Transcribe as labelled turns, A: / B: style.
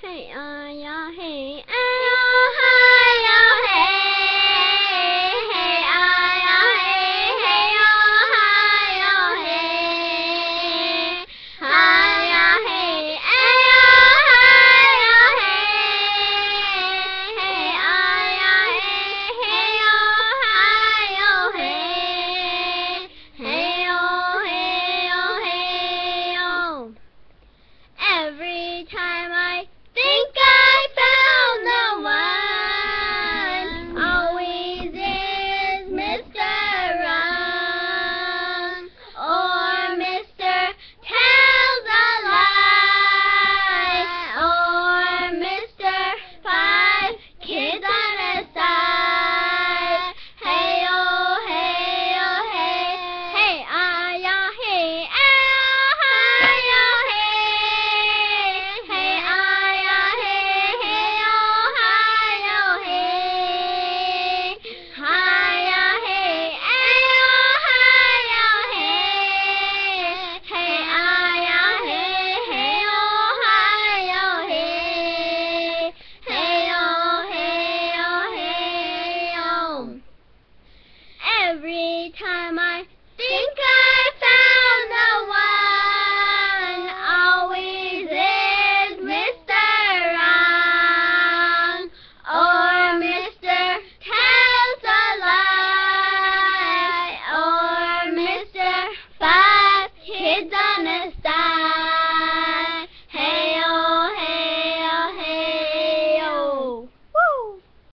A: Hey, ya, hey, hi, ya, hey, hey, ya, hey, hey, hi, ya, hey, hi, ya, hey, hi, ya, hey, hey, ya, hey, hi, ya, hey, hey, hey, hey, every time